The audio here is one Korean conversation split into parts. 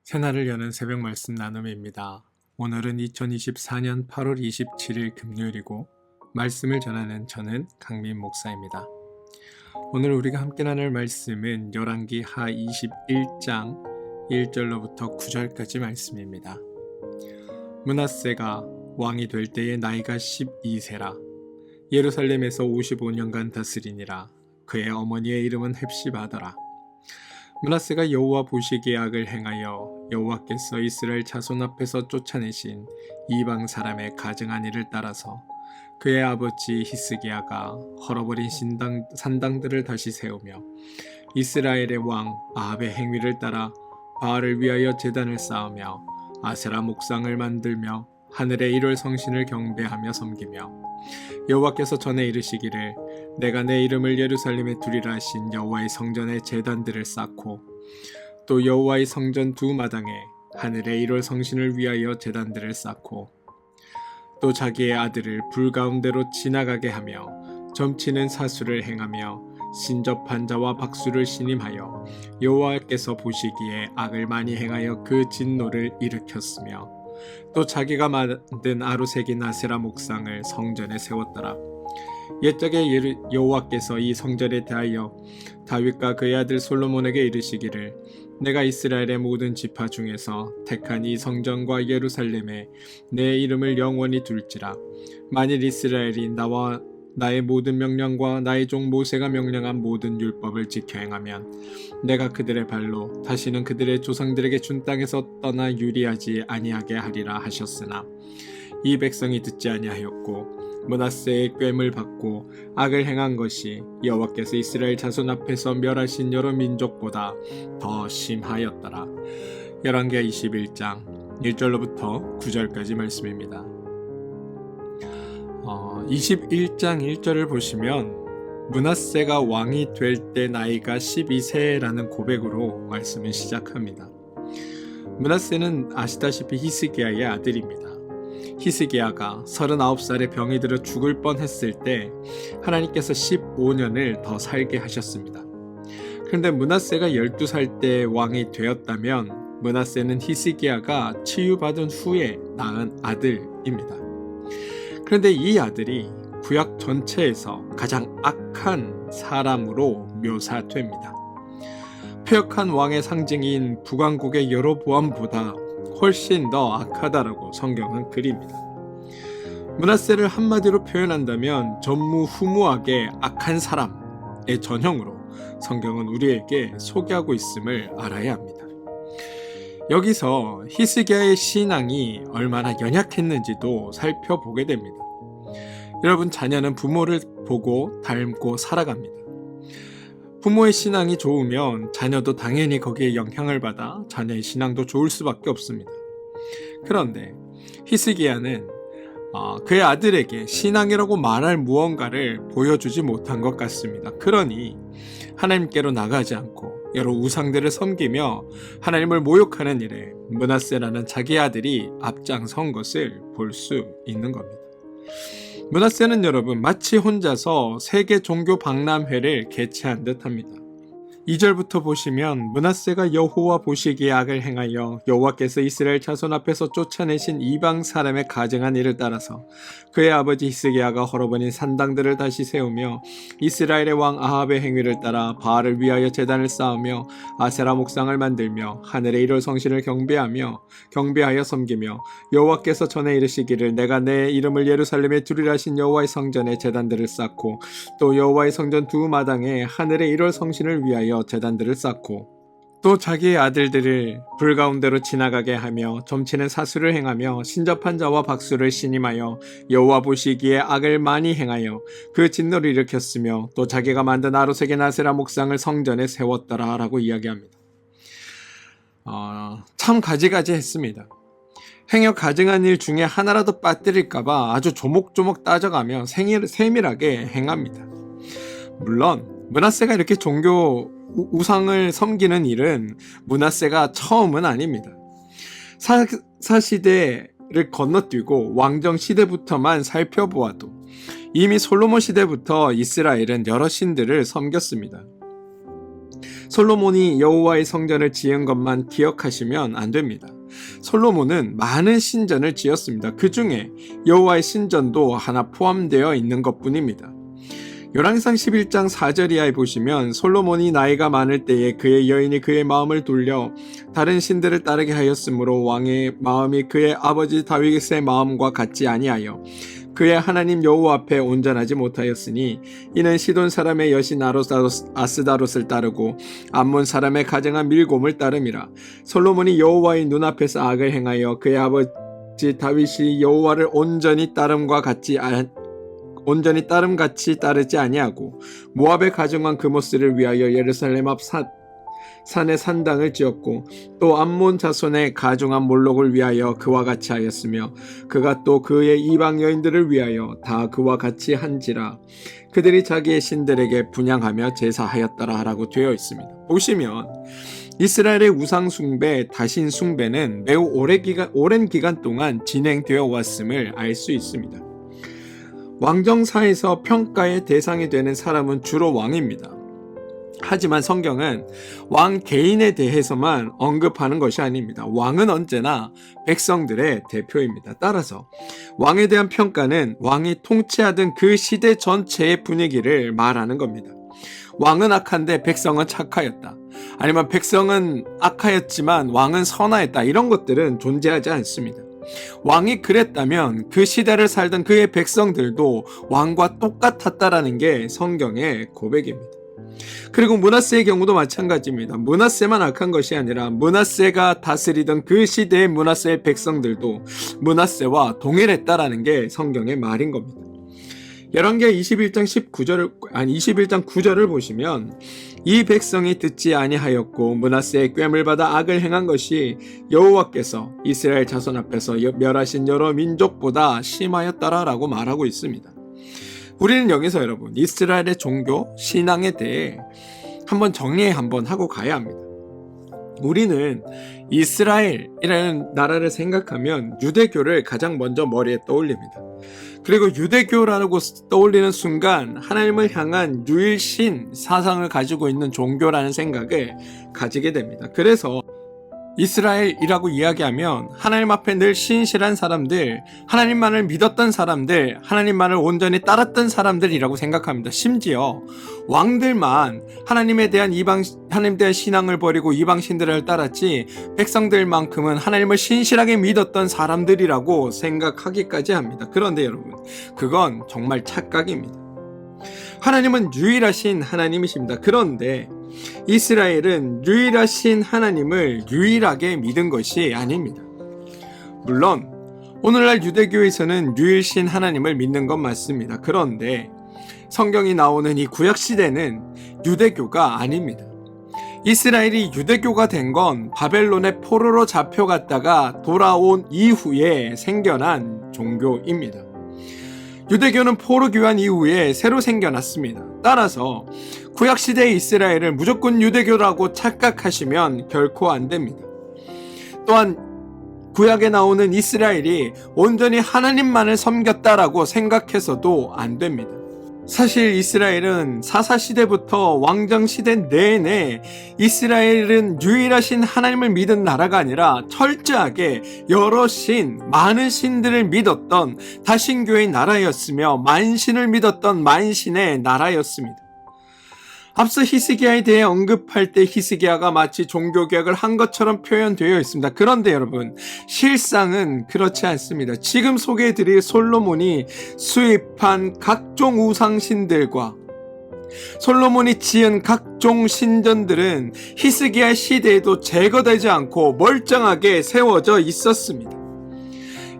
새날을 여는 새벽 말씀 나눔입니다. 오늘은 2024년 8월 27일 금요일이고 말씀을 전하는 저는 강민 목사입니다. 오늘 우리가 함께 나눌 말씀은 열왕기 하 21장 1절로부터 9절까지 말씀입니다. 므낫세가 왕이 될 때의 나이가 12세라. 예루살렘에서 55년간 다스리니라. 그의 어머니의 이름은 헵시바더라. 므낫세가 여호와 보시기에 악을 행하여 여호와께서 이스라엘 자손 앞에서 쫓아내신 이방 사람의 가증한 일을 따라서 그의 아버지 히스기야가 헐어버린 산당들을 다시 세우며 이스라엘의 왕 아합의 행위를 따라 바알을 위하여 제단을 쌓으며 아세라 목상을 만들며 하늘의 일월 성신을 경배하며 섬기며 여호와께서 전에 이르시기를 내가 내 이름을 예루살렘에 두리라 하신 여호와의 성전에 제단들을 쌓고 또 여호와의 성전 두 마당에 하늘의 일월 성신을 위하여 제단들을 쌓고 또 자기의 아들을 불 가운데로 지나가게 하며 점치는 사수를 행하며 신접한 자와 박수를 신임하여 여호와께서 보시기에 악을 많이 행하여 그 진노를 일으켰으며 또 자기가 만든 아루색인 아세라 목상을 성전에 세웠더라. 옛적에 여호와께서 이 성전에 대하여 다윗과 그의 아들 솔로몬에게 이르시기를 내가 이스라엘의 모든 지파 중에서 택한 이 성전과 예루살렘에 내 이름을 영원히 둘지라. 만일 이스라엘이 나와 나의 모든 명령과 나의 종 모세가 명령한 모든 율법을 지켜 행하면 내가 그들의 발로 다시는 그들의 조상들에게 준 땅에서 떠나 유리하지 아니하게 하리라 하셨으나 이 백성이 듣지 아니하였고 므낫세의 꾀을 받고 악을 행한 것이 여호와께서 이스라엘 자손 앞에서 멸하신 여러 민족보다 더 심하였더라. 열왕기하 21장 1절로부터 9절까지 말씀입니다. 21장 1절을 보시면 므낫세가 왕이 될 때 나이가 12세라는 고백으로 말씀을 시작합니다. 므낫세는 아시다시피 히스기야의 아들입니다. 히스기야가 39살에 병이 들어 죽을 뻔했을 때 하나님께서 15년을 더 살게 하셨습니다. 그런데 므낫세가 12살 때 왕이 되었다면 므낫세는 히스기야가 치유받은 후에 낳은 아들입니다. 그런데 이 아들이 구약 전체에서 가장 악한 사람으로 묘사됩니다. 폐역한 왕의 상징인 북왕국의 여로보암보다 훨씬 더 악하다라고 성경은 그립니다. 므낫세를 한마디로 표현한다면 전무후무하게 악한 사람의 전형으로 성경은 우리에게 소개하고 있음을 알아야 합니다. 여기서 히스기야의 신앙이 얼마나 연약했는지도 살펴보게 됩니다. 여러분, 자녀는 부모를 보고 닮고 살아갑니다. 부모의 신앙이 좋으면 자녀도 당연히 거기에 영향을 받아 자녀의 신앙도 좋을 수밖에 없습니다. 그런데 히스기야는 그의 아들에게 신앙이라고 말할 무언가를 보여주지 못한 것 같습니다. 그러니 하나님께로 나가지 않고 여러 우상들을 섬기며 하나님을 모욕하는 일에 므낫세라는 자기 아들이 앞장선 것을 볼 수 있는 겁니다. 므낫세는 여러분 마치 혼자서 세계 종교 박람회를 개최한 듯합니다. 2절부터 보시면 므낫세가 여호와 보시기에 악을 행하여 여호와께서 이스라엘 자손 앞에서 쫓아내신 이방 사람의 가증한 일을 따라서 그의 아버지 히스기야가 헐어버린 산당들을 다시 세우며 이스라엘의 왕 아합의 행위를 따라 바알을 위하여 제단을 쌓으며 아세라 목상을 만들며 하늘의 일월 성신을 경배하여 섬기며 여호와께서 전에 이르시기를 내가 내 이름을 예루살렘에 두리라 하신 여호와의 성전에 제단들을 쌓고 또 여호와의 성전 두 마당에 하늘의 일월 성신을 위하여 제단들을 쌓고 또 자기의 아들들을 불 가운데로 지나가게 하며 점치는 사수를 행하며 신접한 자와 박수를 신임하여 여호와 보시기에 악을 많이 행하여 그 진노를 일으켰으며 또 자기가 만든 아루색의 아세라 목상을 성전에 세웠더라 라고 이야기합니다. 참 가지가지 했습니다. 행여 가증한 일 중에 하나라도 빠뜨릴까봐 아주 조목조목 따져가며 세밀하게 행합니다. 물론 므낫세가 이렇게 종교 우상을 섬기는 일은 므낫세가 처음은 아닙니다. 사시대를 건너뛰고 왕정 시대부터만 살펴보아도 이미 솔로몬 시대부터 이스라엘은 여러 신들을 섬겼습니다. 솔로몬이 여호와의 성전을 지은 것만 기억하시면 안 됩니다. 솔로몬은 많은 신전을 지었습니다. 그 중에 여호와의 신전도 하나 포함되어 있는 것뿐입니다. 열왕기상 11장 4절 이하에 보시면 솔로몬이 나이가 많을 때에 그의 여인이 그의 마음을 돌려 다른 신들을 따르게 하였으므로 왕의 마음이 그의 아버지 다윗의 마음과 같지 아니하여 그의 하나님 여호와 앞에 온전하지 못하였으니 이는 시돈 사람의 여신 아스다롯을 따르고 암몬 사람의 가증한 밀곰을 따름이라. 솔로몬이 여호와의 눈앞에서 악을 행하여 그의 아버지 다윗이 여호와를 온전히 따름같이 따르지 아니하고 모압의 가증한 그모스를 위하여 예루살렘 앞 산에 산당을 지었고 또 암몬 자손의 가증한 몰록을 위하여 그와 같이 하였으며 그가 또 그의 이방 여인들을 위하여 다 그와 같이 한지라. 그들이 자기의 신들에게 분향하며 제사하였더라 라고 되어 있습니다. 보시면 이스라엘의 우상 숭배, 다신 숭배는 매우 오랜 기간 동안 진행되어 왔음을 알 수 있습니다. 왕정사에서 평가의 대상이 되는 사람은 주로 왕입니다. 하지만 성경은 왕 개인에 대해서만 언급하는 것이 아닙니다. 왕은 언제나 백성들의 대표입니다. 따라서 왕에 대한 평가는 왕이 통치하던 그 시대 전체의 분위기를 말하는 겁니다. 왕은 악한데 백성은 착하였다. 아니면 백성은 악하였지만 왕은 선하였다. 이런 것들은 존재하지 않습니다. 왕이 그랬다면 그 시대를 살던 그의 백성들도 왕과 똑같았다라는 게 성경의 고백입니다. 그리고 므낫세의 경우도 마찬가지입니다. 므낫세만 악한 것이 아니라 므낫세가 다스리던 그 시대의 므낫세의 백성들도 므낫세와 동일했다라는 게 성경의 말인 겁니다. 열왕기하 21장 9절을 보시면 이 백성이 듣지 아니하였고 므낫세의 꾀을 받아 악을 행한 것이 여호와께서 이스라엘 자손 앞에서 멸하신 여러 민족보다 심하였더라라고 말하고 있습니다. 우리는 여기서 여러분 이스라엘의 종교, 신앙에 대해 한번 정리 한번 하고 가야 합니다. 우리는 이스라엘이라는 나라를 생각하면 유대교를 가장 먼저 머리에 떠올립니다. 그리고 유대교라고 떠올리는 순간 하나님을 향한 유일신 사상을 가지고 있는 종교라는 생각을 가지게 됩니다. 그래서 이스라엘이라고 이야기하면 하나님 앞에 늘 신실한 사람들, 하나님만을 믿었던 사람들, 하나님만을 온전히 따랐던 사람들이라고 생각합니다. 심지어 왕들만 하나님에 대한 신앙을 버리고 이방 신들을 따랐지 백성들만큼은 하나님을 신실하게 믿었던 사람들이라고 생각하기까지 합니다. 그런데 여러분, 그건 정말 착각입니다. 하나님은 유일하신 하나님이십니다. 그런데 이스라엘은 유일하신 하나님을 유일하게 믿은 것이 아닙니다. 물론 오늘날 유대교에서는 유일신 하나님을 믿는 건 맞습니다. 그런데 성경이 나오는 이 구약시대는 유대교가 아닙니다. 이스라엘이 유대교가 된 건 바벨론의 포로로 잡혀갔다가 돌아온 이후에 생겨난 종교입니다. 유대교는 포로 귀환 이후에 새로 생겨났습니다. 따라서 구약시대의 이스라엘을 무조건 유대교라고 착각하시면 결코 안 됩니다. 또한 구약에 나오는 이스라엘이 온전히 하나님만을 섬겼다라고 생각해서도 안 됩니다. 사실 이스라엘은 사사시대부터 왕정시대 내내 이스라엘은 유일하신 하나님을 믿은 나라가 아니라 철저하게 여러 많은 신들을 믿었던 다신교의 나라였으며 만신을 믿었던 만신의 나라였습니다. 앞서 히스기야에 대해 언급할 때 히스기야가 마치 종교개혁을 한 것처럼 표현되어 있습니다. 그런데 여러분, 실상은 그렇지 않습니다. 지금 소개해드릴 솔로몬이 수입한 각종 우상신들과 솔로몬이 지은 각종 신전들은 히스기야 시대에도 제거되지 않고 멀쩡하게 세워져 있었습니다.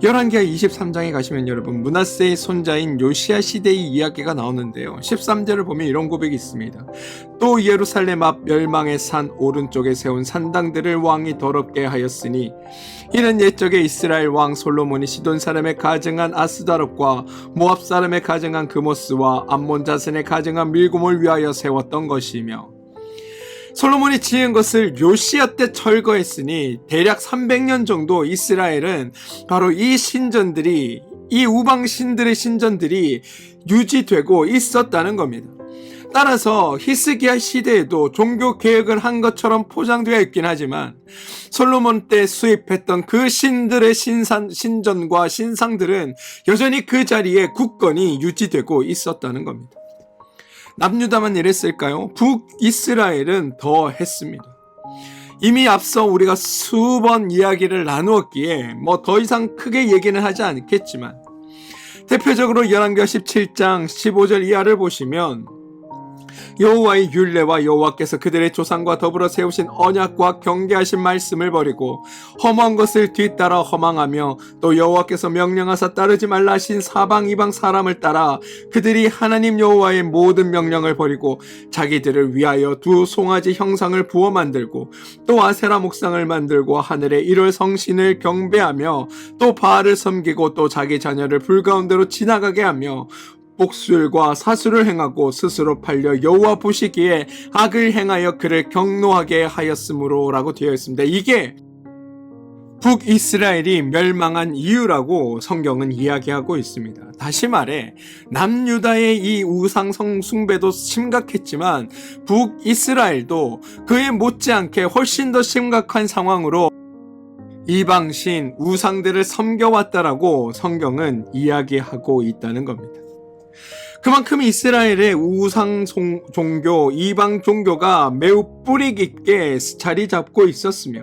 열왕기하 23장에 가시면 여러분 므낫세의 손자인 요시야 시대의 이야기가 나오는데요. 13절을 보면 이런 고백이 있습니다. 또 예루살렘 앞 멸망의 산 오른쪽에 세운 산당들을 왕이 더럽게 하였으니 이는 옛적에 이스라엘 왕 솔로몬이 시돈 사람의 가증한 아스다롯과 모압 사람의 가증한 그모스와 암몬 자손의 가증한 밀곰을 위하여 세웠던 것이며 솔로몬이 지은 것을 요시야 때 철거했으니 대략 300년 정도 이스라엘은 바로 이 우방신들의 신전들이 유지되고 있었다는 겁니다. 따라서 히스기야 시대에도 종교 개혁을 한 것처럼 포장되어 있긴 하지만 솔로몬 때 수입했던 그 신들의 신전과 신상들은 여전히 그 자리에 굳건히 유지되고 있었다는 겁니다. 남유다만 이랬을까요? 북이스라엘은 더 했습니다. 이미 앞서 우리가 수번 이야기를 나누었기에 더 이상 크게 얘기는 하지 않겠지만 대표적으로 열왕기하 17장 15절 이하를 보시면 여호와의 율례와 여호와께서 그들의 조상과 더불어 세우신 언약과 경계하신 말씀을 버리고 허망한 것을 뒤따라 허망하며 또 여호와께서 명령하사 따르지 말라 하신 사방 이방 사람을 따라 그들이 하나님 여호와의 모든 명령을 버리고 자기들을 위하여 두 송아지 형상을 부어 만들고 또 아세라 목상을 만들고 하늘의 일월 성신을 경배하며 또 바알을 섬기고 또 자기 자녀를 불 가운데로 지나가게 하며 복술과 사수를 행하고 스스로 팔려 여호와 보시기에 악을 행하여 그를 경노하게 하였으므로 라고 되어 있습니다. 이게 북이스라엘이 멸망한 이유라고 성경은 이야기하고 있습니다. 다시 말해 남유다의 이 우상 숭배도 심각했지만 북이스라엘도 그에 못지않게 훨씬 더 심각한 상황으로 이방신 우상들을 섬겨왔다라고 성경은 이야기하고 있다는 겁니다. 그만큼 이스라엘의 우상 종교, 이방 종교가 매우 뿌리 깊게 자리 잡고 있었으며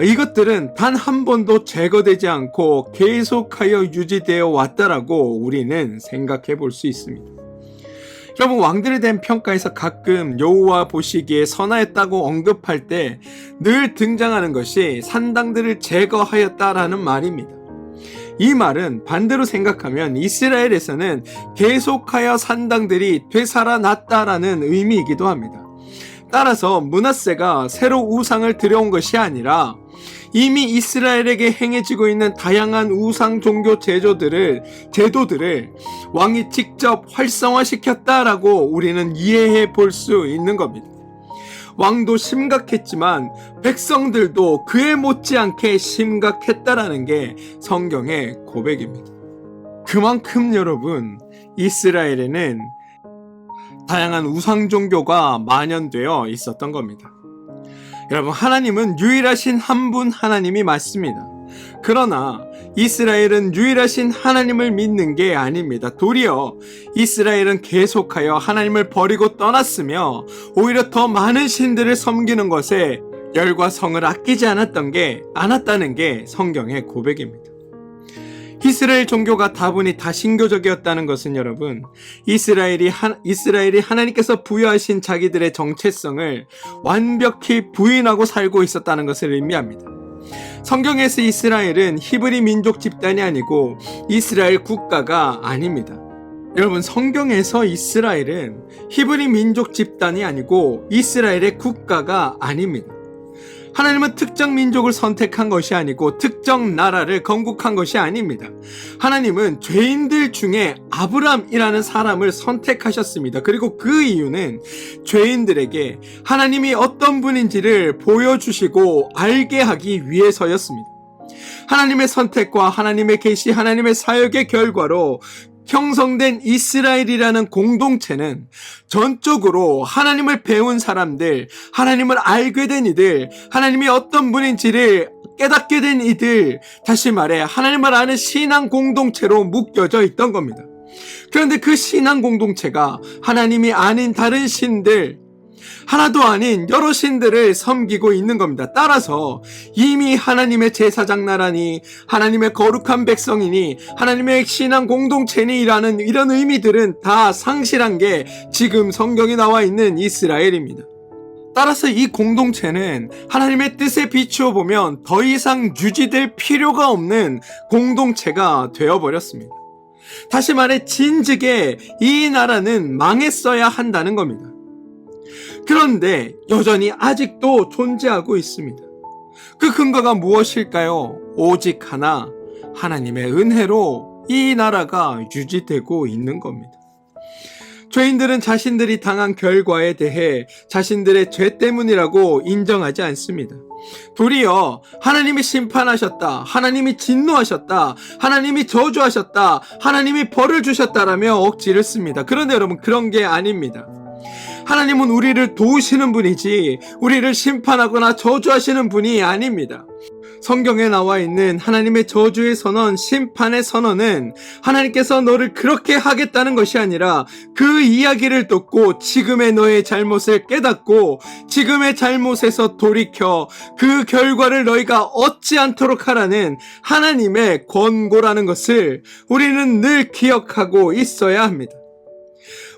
이것들은 단 한 번도 제거되지 않고 계속하여 유지되어 왔다라고 우리는 생각해 볼 수 있습니다. 여러분, 왕들에 대한 평가에서 가끔 여호와 보시기에 선하였다고 언급할 때 늘 등장하는 것이 산당들을 제거하였다라는 말입니다. 이 말은 반대로 생각하면 이스라엘에서는 계속하여 산당들이 되살아났다라는 의미이기도 합니다. 따라서 므낫세가 새로 우상을 들여온 것이 아니라 이미 이스라엘에게 행해지고 있는 다양한 우상 종교 제도들을 왕이 직접 활성화시켰다라고 우리는 이해해 볼 수 있는 겁니다. 왕도 심각했지만 백성들도 그에 못지않게 심각했다라는 게 성경의 고백입니다. 그만큼 여러분, 이스라엘에는 다양한 우상 종교가 만연되어 있었던 겁니다. 여러분, 하나님은 유일하신 한 분 하나님이 맞습니다. 그러나 이스라엘은 유일하신 하나님을 믿는 게 아닙니다. 도리어 이스라엘은 계속하여 하나님을 버리고 떠났으며 오히려 더 많은 신들을 섬기는 것에 열과 성을 아끼지 않았다는 게 성경의 고백입니다. 이스라엘 종교가 다분히 다신교적이었다는 것은 여러분, 이스라엘이 하나님께서 부여하신 자기들의 정체성을 완벽히 부인하고 살고 있었다는 것을 의미합니다. 성경에서 이스라엘은 히브리 민족 집단이 아니고 이스라엘 국가가 아닙니다. 여러분, 성경에서 이스라엘은 히브리 민족 집단이 아니고 이스라엘의 국가가 아닙니다. 하나님은 특정 민족을 선택한 것이 아니고 특정 나라를 건국한 것이 아닙니다. 하나님은 죄인들 중에 아브람이라는 사람을 선택하셨습니다. 그리고 그 이유는 죄인들에게 하나님이 어떤 분인지를 보여주시고 알게 하기 위해서였습니다. 하나님의 선택과 하나님의 계시, 하나님의 사역의 결과로 형성된 이스라엘이라는 공동체는 전적으로 하나님을 배운 사람들, 하나님을 알게 된 이들, 하나님이 어떤 분인지를 깨닫게 된 이들, 다시 말해 하나님을 아는 신앙 공동체로 묶여져 있던 겁니다. 그런데 그 신앙 공동체가 하나님이 아닌 다른 신들, 하나도 아닌 여러 신들을 섬기고 있는 겁니다. 따라서 이미 하나님의 제사장 나라니, 하나님의 거룩한 백성이니, 하나님의 신앙 공동체니라는 이런 의미들은 다 상실한 게 지금 성경에 나와 있는 이스라엘입니다. 따라서 이 공동체는 하나님의 뜻에 비추어 보면 더 이상 유지될 필요가 없는 공동체가 되어버렸습니다. 다시 말해 진즉에 이 나라는 망했어야 한다는 겁니다. 그런데 여전히 아직도 존재하고 있습니다. 그 근거가 무엇일까요? 오직 하나, 하나님의 은혜로 이 나라가 유지되고 있는 겁니다. 죄인들은 자신들이 당한 결과에 대해 자신들의 죄 때문이라고 인정하지 않습니다. 도리어 하나님이 심판하셨다, 하나님이 진노하셨다, 하나님이 저주하셨다, 하나님이 벌을 주셨다라며 억지를 씁니다. 그런데 여러분, 그런 게 아닙니다. 하나님은 우리를 도우시는 분이지 우리를 심판하거나 저주하시는 분이 아닙니다. 성경에 나와 있는 하나님의 저주의 선언, 심판의 선언은 하나님께서 너를 그렇게 하겠다는 것이 아니라 그 이야기를 듣고 지금의 너의 잘못을 깨닫고 지금의 잘못에서 돌이켜 그 결과를 너희가 얻지 않도록 하라는 하나님의 권고라는 것을 우리는 늘 기억하고 있어야 합니다.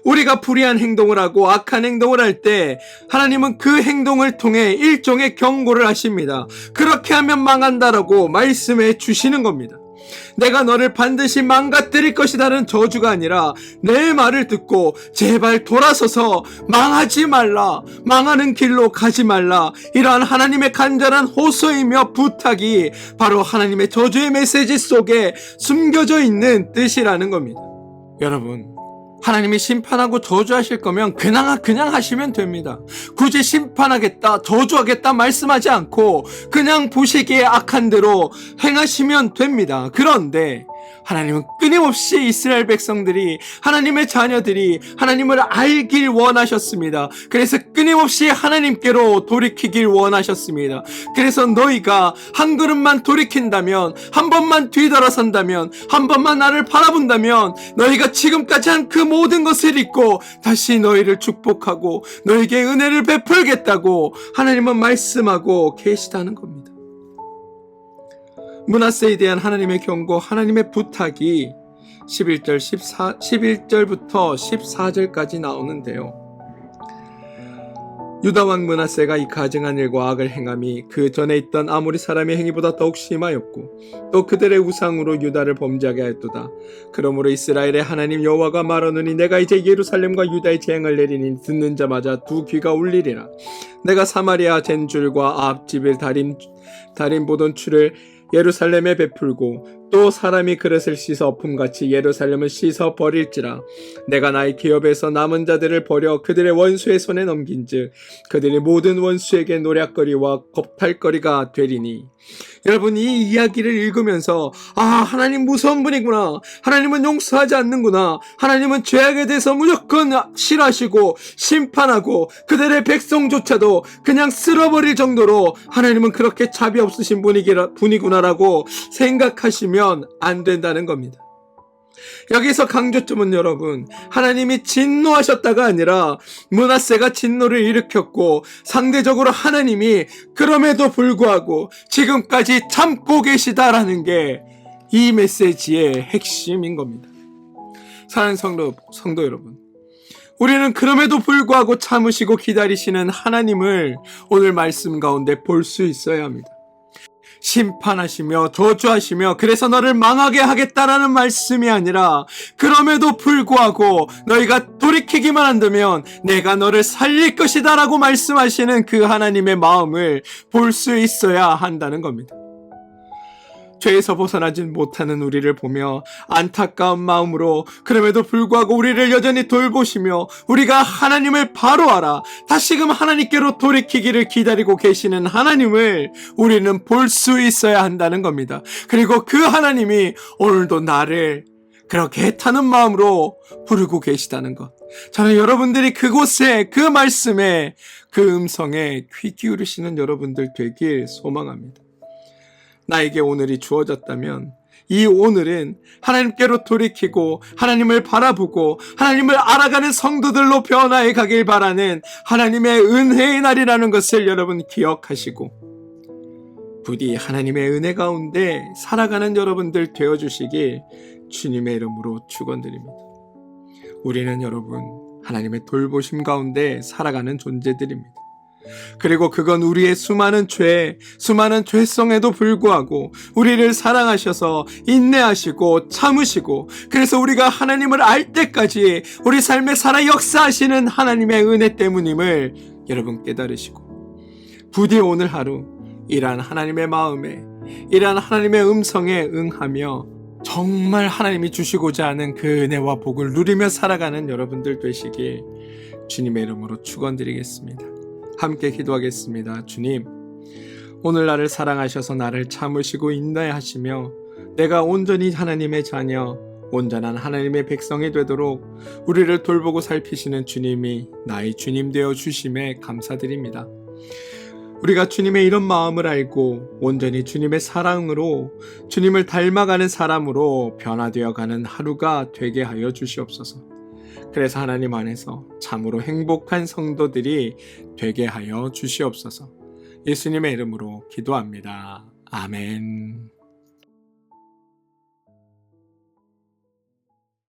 우리가 불의한 행동을 하고 악한 행동을 할 때 하나님은 그 행동을 통해 일종의 경고를 하십니다. 그렇게 하면 망한다라고 말씀해 주시는 겁니다. 내가 너를 반드시 망가뜨릴 것이라는 저주가 아니라 내 말을 듣고 제발 돌아서서 망하지 말라, 망하는 길로 가지 말라, 이러한 하나님의 간절한 호소이며 부탁이 바로 하나님의 저주의 메시지 속에 숨겨져 있는 뜻이라는 겁니다. 여러분, 하나님이 심판하고 저주하실 거면 그냥 하시면 됩니다. 굳이 심판하겠다, 저주하겠다 말씀하지 않고 그냥 보시기에 악한 대로 행하시면 됩니다. 그런데 하나님은 끊임없이 이스라엘 백성들이, 하나님의 자녀들이 하나님을 알길 원하셨습니다. 그래서 끊임없이 하나님께로 돌이키길 원하셨습니다. 그래서 너희가 한 걸음만 돌이킨다면, 한 번만 뒤돌아선다면, 한 번만 나를 바라본다면 너희가 지금까지 한 그 모든 것을 잊고 다시 너희를 축복하고 너희에게 은혜를 베풀겠다고 하나님은 말씀하고 계시다는 겁니다. 므낫세에 대한 하나님의 경고, 하나님의 부탁이 11절부터 14절까지 나오는데요. 유다 왕 므낫세가 이 가증한 일과 악을 행함이 그 전에 있던 아모리 사람의 행위보다 더욱 심하였고 또 그들의 우상으로 유다를 범죄하게 하였도다. 그러므로 이스라엘의 하나님 여호와가 말하노니 내가 이제 예루살렘과 유다의 재앙을 내리니 듣는 자마다 두 귀가 울리리라. 내가 사마리아 젠줄과 앞집의 달인 보던 추를 예루살렘에 베풀고 또 사람이 그릇을 씻어 엎음같이 예루살렘을 씻어 버릴지라. 내가 나의 기업에서 남은 자들을 버려 그들의 원수의 손에 넘긴즉 그들이 모든 원수에게 노략거리와 겁탈거리가 되리니. 여러분, 이 이야기를 읽으면서 하나님 무서운 분이구나, 하나님은 용서하지 않는구나, 하나님은 죄악에 대해서 무조건 싫어하시고 심판하고 그들의 백성조차도 그냥 쓸어버릴 정도로 하나님은 그렇게 자비 없으신 분이구나라고 생각하시면 안 된다는 겁니다. 여기서 강조점은 여러분, 하나님이 진노하셨다가 아니라 므낫세가 진노를 일으켰고 상대적으로 하나님이 그럼에도 불구하고 지금까지 참고 계시다라는 게 이 메시지의 핵심인 겁니다. 사랑하는 성도 여러분, 우리는 그럼에도 불구하고 참으시고 기다리시는 하나님을 오늘 말씀 가운데 볼 수 있어야 합니다. 심판하시며 저주하시며 그래서 너를 망하게 하겠다라는 말씀이 아니라 그럼에도 불구하고 너희가 돌이키기만 한다면 내가 너를 살릴 것이다 라고 말씀하시는 그 하나님의 마음을 볼 수 있어야 한다는 겁니다. 죄에서 벗어나지 못하는 우리를 보며 안타까운 마음으로 그럼에도 불구하고 우리를 여전히 돌보시며 우리가 하나님을 바로 알아 다시금 하나님께로 돌이키기를 기다리고 계시는 하나님을 우리는 볼 수 있어야 한다는 겁니다. 그리고 그 하나님이 오늘도 나를 그렇게 애타는 마음으로 부르고 계시다는 것, 저는 여러분들이 그곳에 그 말씀에 그 음성에 귀 기울이시는 여러분들 되길 소망합니다. 나에게 오늘이 주어졌다면 이 오늘은 하나님께로 돌이키고 하나님을 바라보고 하나님을 알아가는 성도들로 변화해 가길 바라는 하나님의 은혜의 날이라는 것을 여러분 기억하시고 부디 하나님의 은혜 가운데 살아가는 여러분들 되어주시길 주님의 이름으로 축원드립니다. 우리는 여러분 하나님의 돌보심 가운데 살아가는 존재들입니다. 그리고 그건 우리의 수많은 죄성에도 불구하고 우리를 사랑하셔서 인내하시고 참으시고 그래서 우리가 하나님을 알 때까지 우리 삶에 살아 역사하시는 하나님의 은혜 때문임을 여러분 깨달으시고 부디 오늘 하루 이러한 하나님의 마음에 이러한 하나님의 음성에 응하며 정말 하나님이 주시고자 하는 그 은혜와 복을 누리며 살아가는 여러분들 되시길 주님의 이름으로 축원드리겠습니다. 함께 기도하겠습니다. 주님, 오늘 나를 사랑하셔서 나를 참으시고 인내하시며 내가 온전히 하나님의 자녀, 온전한 하나님의 백성이 되도록 우리를 돌보고 살피시는 주님이 나의 주님 되어 주심에 감사드립니다. 우리가 주님의 이런 마음을 알고 온전히 주님의 사랑으로 주님을 닮아가는 사람으로 변화되어 가는 하루가 되게 하여 주시옵소서. 그래서 하나님 안에서 참으로 행복한 성도들이 되게 하여 주시옵소서. 예수님의 이름으로 기도합니다. 아멘.